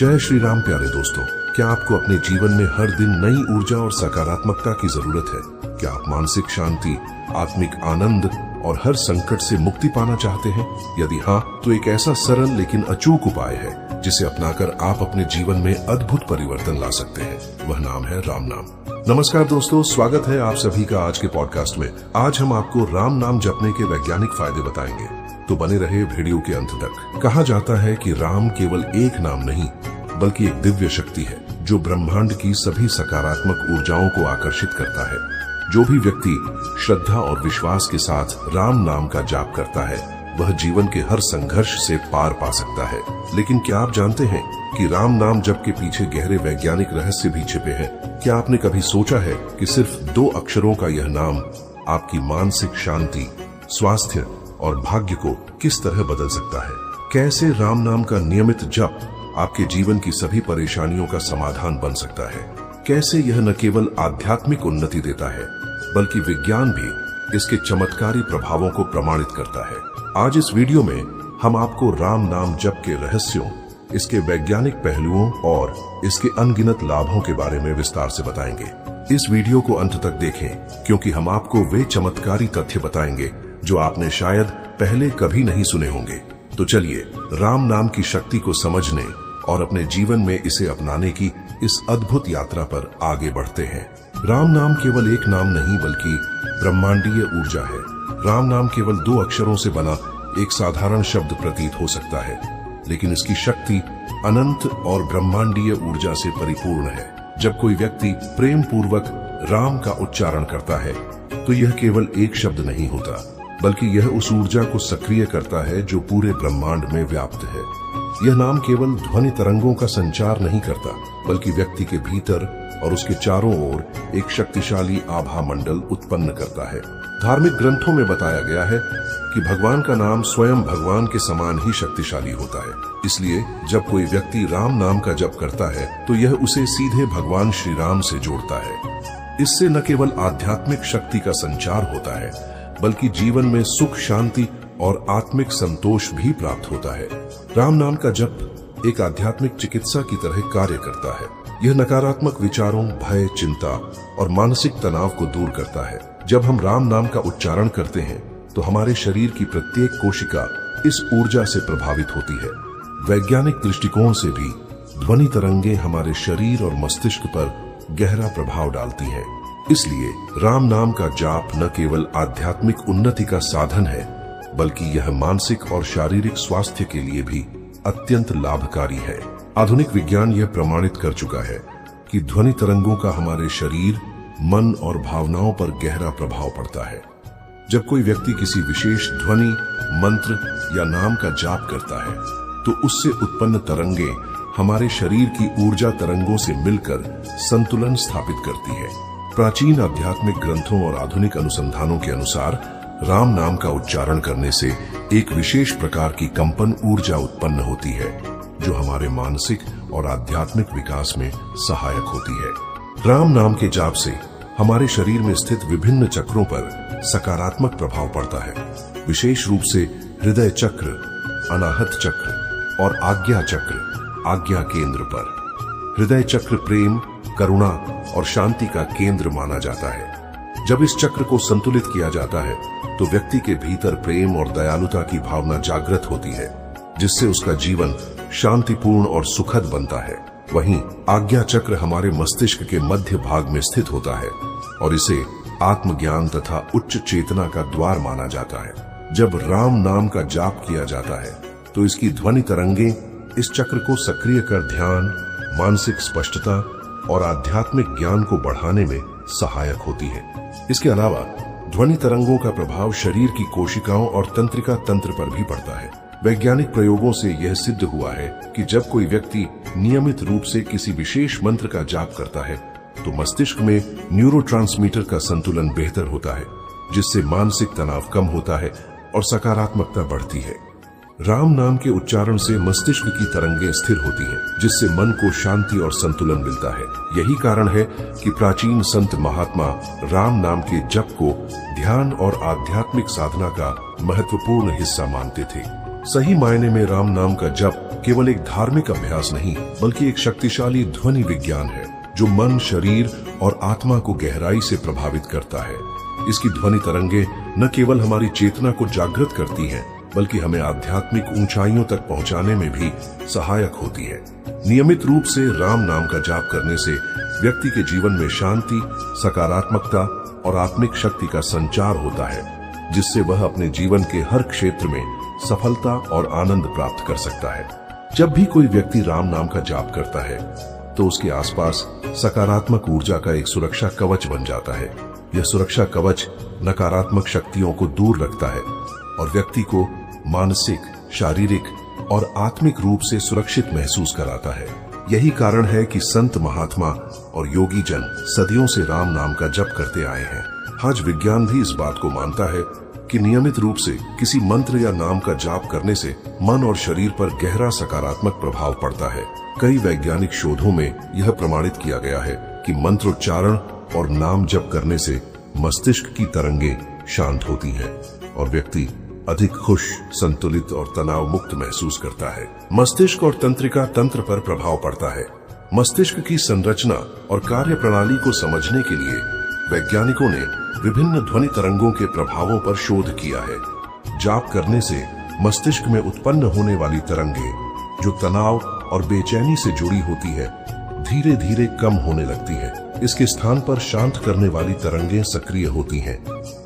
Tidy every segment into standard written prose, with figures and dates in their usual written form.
जय श्री राम प्यारे दोस्तों। क्या आपको अपने जीवन में हर दिन नई ऊर्जा और सकारात्मकता की जरूरत है? क्या आप मानसिक शांति, आत्मिक आनंद और हर संकट से मुक्ति पाना चाहते हैं? यदि हाँ, तो एक ऐसा सरल लेकिन अचूक उपाय है जिसे अपनाकर आप अपने जीवन में अद्भुत परिवर्तन ला सकते हैं। वह नाम है राम नाम। नमस्कार दोस्तों, स्वागत है आप सभी का आज के पॉडकास्ट में। आज हम आपको राम नाम जपने के वैज्ञानिक फायदे बताएंगे, तो बने रहे वीडियो के अंत तक। कहा जाता है कि राम केवल एक नाम नहीं बल्कि एक दिव्य शक्ति है जो ब्रह्मांड की सभी सकारात्मक ऊर्जाओं को आकर्षित करता है। जो भी व्यक्ति श्रद्धा और विश्वास के साथ राम नाम का जाप करता है वह जीवन के हर संघर्ष से पार पा सकता है। लेकिन क्या आप जानते हैं कि राम नाम जप के पीछे गहरे वैज्ञानिक रहस्य भी छिपे हैं? क्या आपने कभी सोचा है कि सिर्फ 2 अक्षरों का यह नाम आपकी मानसिक शांति, स्वास्थ्य और भाग्य को किस तरह बदल सकता है? कैसे राम नाम का नियमित जप आपके जीवन की सभी परेशानियों का समाधान बन सकता है? कैसे यह न केवल आध्यात्मिक उन्नति देता है बल्कि विज्ञान भी इसके चमत्कारी प्रभावों को प्रमाणित करता है। आज इस वीडियो में हम आपको राम नाम जप के रहस्यों, इसके वैज्ञानिक पहलुओं और इसके अनगिनत लाभों के बारे में विस्तार से बताएंगे। इस वीडियो को अंत तक देखें क्योंकि हम आपको वे चमत्कारी तथ्य बताएंगे जो आपने शायद पहले कभी नहीं सुने होंगे। तो चलिए राम नाम की शक्ति को समझने और अपने जीवन में इसे अपनाने की इस अद्भुत यात्रा पर आगे बढ़ते हैं। राम नाम केवल एक नाम नहीं बल्कि ब्रह्मांडीय ऊर्जा है। राम नाम केवल 2 अक्षरों से बना एक साधारण शब्द प्रतीत हो सकता है, लेकिन इसकी शक्ति अनंत और ब्रह्मांडीय ऊर्जा से परिपूर्ण है। जब कोई व्यक्ति प्रेम पूर्वक राम का उच्चारण करता है तो यह केवल एक शब्द नहीं होता बल्कि यह उस ऊर्जा को सक्रिय करता है जो पूरे ब्रह्मांड में व्याप्त है। यह नाम केवल ध्वनि तरंगों का संचार नहीं करता बल्कि व्यक्ति के भीतर और उसके चारों ओर एक शक्तिशाली आभा मंडल उत्पन्न करता है। धार्मिक ग्रंथों में बताया गया है कि भगवान का नाम स्वयं भगवान के समान ही शक्तिशाली होता है। इसलिए जब कोई व्यक्ति राम नाम का जप करता है तो यह उसे सीधे भगवान श्री राम से जोड़ता है। इससे न केवल आध्यात्मिक शक्ति का संचार होता है बल्कि जीवन में सुख, शांति और आत्मिक संतोष भी प्राप्त होता है। राम नाम का जप एक आध्यात्मिक चिकित्सा की तरह कार्य करता है। यह नकारात्मक विचारों, भय, चिंता और मानसिक तनाव को दूर करता है। जब हम राम नाम का उच्चारण करते हैं तो हमारे शरीर की प्रत्येक कोशिका इस ऊर्जा से प्रभावित होती है। वैज्ञानिक दृष्टिकोण से भी ध्वनि तरंगे हमारे शरीर और मस्तिष्क पर गहरा प्रभाव डालती हैं। इसलिए राम नाम का जाप न केवल आध्यात्मिक उन्नति का साधन है बल्कि यह मानसिक और शारीरिक स्वास्थ्य के लिए भी अत्यंत लाभकारी है। आधुनिक विज्ञान यह प्रमाणित कर चुका है कि ध्वनि तरंगों का हमारे शरीर, मन और भावनाओं पर गहरा प्रभाव पड़ता है। जब कोई व्यक्ति किसी विशेष ध्वनि, मंत्र या नाम का जाप करता है तो उससे उत्पन्न तरंगे हमारे शरीर की ऊर्जा तरंगों से मिलकर संतुलन स्थापित करती है। प्राचीन आध्यात्मिक ग्रंथों और आधुनिक अनुसंधानों के अनुसार राम नाम का उच्चारण करने से एक विशेष प्रकार की कंपन ऊर्जा उत्पन्न होती है जो हमारे मानसिक और आध्यात्मिक विकास में सहायक होती है। राम नाम के जाप से हमारे शरीर में स्थित विभिन्न चक्रों पर सकारात्मक प्रभाव पड़ता है, विशेष रूप से हृदय चक्र, अनाहत चक्र और आज्ञा चक्र, आज्ञा केंद्र पर। हृदय चक्र प्रेम, करुणा और शांति का केंद्र माना जाता है। जब इस चक्र को संतुलित किया जाता है तो व्यक्ति के भीतर प्रेम और दयालुता की भावना जागृत होती है, जिससे उसका जीवन शांतिपूर्ण और सुखद बनता है। वहीं आज्ञा चक्र हमारे मस्तिष्क के मध्य भाग में स्थित होता है और इसे आत्मज्ञान तथा उच्च चेतना का द्वार माना जाता है। जब राम नाम का जाप किया जाता है तो इसकी ध्वनि तरंगे इस चक्र को सक्रिय कर ध्यान, मानसिक स्पष्टता और आध्यात्मिक ज्ञान को बढ़ाने में सहायक होती है। इसके अलावा ध्वनि तरंगों का प्रभाव शरीर की कोशिकाओं और तंत्रिका तंत्र पर भी पड़ता है। वैज्ञानिक प्रयोगों से यह सिद्ध हुआ है कि जब कोई व्यक्ति नियमित रूप से किसी विशेष मंत्र का जाप करता है तो मस्तिष्क में न्यूरोट्रांसमीटर का संतुलन बेहतर होता है, जिससे मानसिक तनाव कम होता है और सकारात्मकता बढ़ती है। राम नाम के उच्चारण से मस्तिष्क की तरंगें स्थिर होती हैं, जिससे मन को शांति और संतुलन मिलता है। यही कारण है कि प्राचीन संत महात्मा राम नाम के जप को ध्यान और आध्यात्मिक साधना का महत्वपूर्ण हिस्सा मानते थे। सही मायने में राम नाम का जप केवल एक धार्मिक अभ्यास नहीं बल्कि एक शक्तिशाली ध्वनि विज्ञान है जो मन, शरीर और आत्मा को गहराई से प्रभावित करता है। इसकी ध्वनि तरंगे न केवल हमारी चेतना को जागृत करती हैं, बल्कि हमें आध्यात्मिक ऊंचाइयों तक पहुंचाने में भी सहायक होती है। नियमित रूप से राम नाम का जाप करने से व्यक्ति के जीवन में शांति, सकारात्मकता और आत्मिक शक्ति का संचार होता है, जिससे वह अपने जीवन के हर क्षेत्र में सफलता और आनंद प्राप्त कर सकता है। जब भी कोई व्यक्ति राम नाम का जाप करता है तो उसके आसपास सकारात्मक ऊर्जा का एक सुरक्षा कवच बन जाता है। यह सुरक्षा कवच नकारात्मक शक्तियों को दूर रखता है और व्यक्ति को मानसिक, शारीरिक और आत्मिक रूप से सुरक्षित महसूस कराता है। यही कारण है कि संत, महात्मा और योगी जन सदियों से राम नाम का जप करते आए हैं। आज विज्ञान भी इस बात को मानता है कि नियमित रूप से किसी मंत्र या नाम का जाप करने से मन और शरीर पर गहरा सकारात्मक प्रभाव पड़ता है। कई वैज्ञानिक शोधों में यह प्रमाणित किया गया है कि मंत्रोच्चारण और नाम जप करने से मस्तिष्क की तरंगे शांत होती हैं और व्यक्ति अधिक खुश, संतुलित और तनाव मुक्त महसूस करता है। मस्तिष्क और तंत्रिका तंत्र पर प्रभाव पड़ता है। मस्तिष्क की संरचना और कार्य प्रणाली को समझने के लिए वैज्ञानिकों ने विभिन्न ध्वनि तरंगों के प्रभावों पर शोध किया है। जाप करने से मस्तिष्क में उत्पन्न होने वाली तरंगे, जो तनाव और बेचैनी से जुड़ी होती है, धीरे धीरे कम होने लगती है। इसके स्थान पर शांत करने वाली तरंगें सक्रिय होती हैं,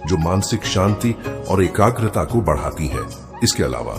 जो मानसिक शांति और एकाग्रता को बढ़ाती है। इसके अलावा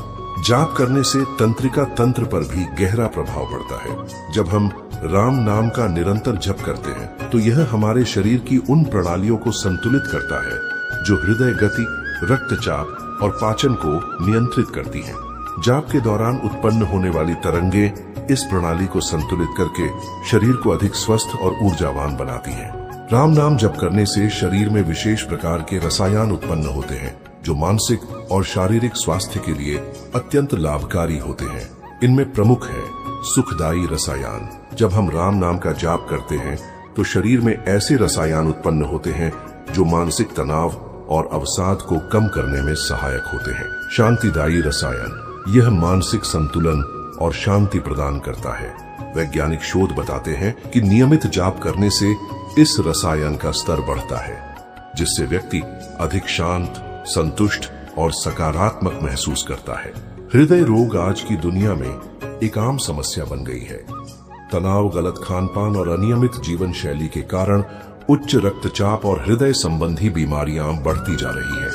जाप करने से तंत्रिका तंत्र पर भी गहरा प्रभाव पड़ता है। जब हम राम नाम का निरंतर जप करते हैं तो यह हमारे शरीर की उन प्रणालियों को संतुलित करता है जो हृदय गति, रक्तचाप और पाचन को नियंत्रित करती हैं। जाप के दौरान उत्पन्न होने वाली तरंगे इस प्रणाली को संतुलित करके शरीर को अधिक स्वस्थ और ऊर्जावान बनाती हैं। राम नाम जप करने से शरीर में विशेष प्रकार के रसायन उत्पन्न होते हैं जो मानसिक और शारीरिक स्वास्थ्य के लिए अत्यंत लाभकारी होते हैं। इनमें प्रमुख है सुखदायी रसायन। जब हम राम नाम का जाप करते हैं तो शरीर में ऐसे रसायन उत्पन्न होते हैं जो मानसिक तनाव और अवसाद को कम करने में सहायक होते हैं। शांतिदायी रसायन, यह मानसिक संतुलन और शांति प्रदान करता है। वैज्ञानिक शोध बताते हैं कि नियमित जाप करने से इस रसायन का स्तर बढ़ता है, जिससे व्यक्ति अधिक शांत, संतुष्ट और सकारात्मक महसूस करता है। हृदय रोग आज की दुनिया में एक आम समस्या बन गई है। तनाव, गलत खानपान और अनियमित जीवन शैली के कारण उच्च रक्तचाप और हृदय संबंधी बीमारियां बढ़ती जा रही हैं।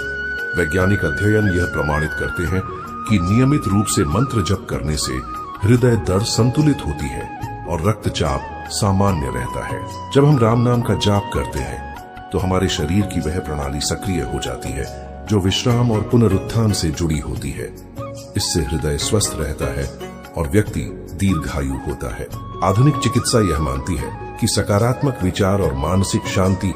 वैज्ञानिक अध्ययन यह प्रमाणित करते हैं कि नियमित रूप से मंत्र जप करने से हृदय दर संतुलित होती है और रक्तचाप सामान्य रहता है। जब हम राम नाम का जाप करते हैं तो हमारे शरीर की वह प्रणाली सक्रिय हो जाती है जो विश्राम और पुनरुत्थान से जुड़ी होती है। इससे हृदय स्वस्थ रहता है और व्यक्ति दीर्घायु होता है। आधुनिक चिकित्सा यह मानती है कि सकारात्मक विचार और मानसिक शांति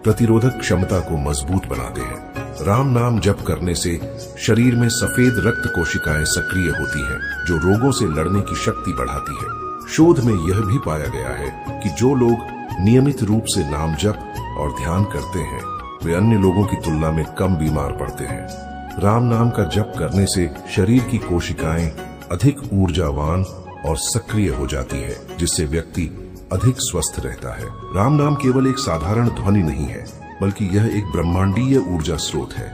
प्रतिरोधक क्षमता को मजबूत बनाते हैं। राम नाम जप करने से शरीर में सफेद रक्त कोशिकाएं सक्रिय होती हैं, जो रोगों से लड़ने की शक्ति बढ़ाती है। शोध में यह भी पाया गया है कि जो लोग नियमित रूप से नाम जप और ध्यान करते हैं वे अन्य लोगों की तुलना में कम बीमार पड़ते हैं। राम नाम का जप करने से शरीर की कोशिकाएं अधिक ऊर्जावान और सक्रिय हो जाती है, जिससे व्यक्ति अधिक स्वस्थ रहता है। राम नाम केवल एक साधारण ध्वनि नहीं है, बल्कि यह एक ब्रह्मांडीय ऊर्जा स्रोत है।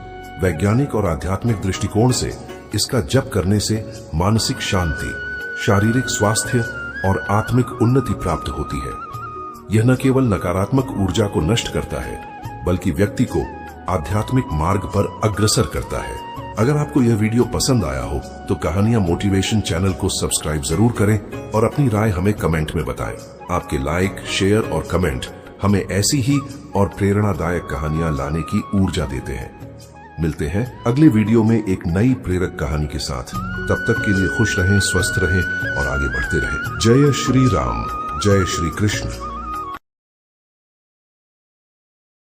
वैज्ञानिक और आध्यात्मिक दृष्टिकोण से इसका जप करने से मानसिक शांति, शारीरिक स्वास्थ्य और आत्मिक उन्नति प्राप्त होती है। यह न केवल नकारात्मक ऊर्जा को नष्ट करता है, बल्कि व्यक्ति को आध्यात्मिक मार्ग पर अग्रसर करता है। अगर आपको यह वीडियो पसंद आया हो तो कहानियां मोटिवेशन चैनल को सब्सक्राइब जरूर करें और अपनी राय हमें कमेंट में बताएं। आपके लाइक, शेयर और कमेंट हमें ऐसी ही और प्रेरणादायक कहानियां लाने की ऊर्जा देते हैं। मिलते हैं अगले वीडियो में एक नई प्रेरक कहानी के साथ। तब तक के लिए खुश रहें, स्वस्थ रहें और आगे बढ़ते रहें। जय श्री राम, जय श्री कृष्ण।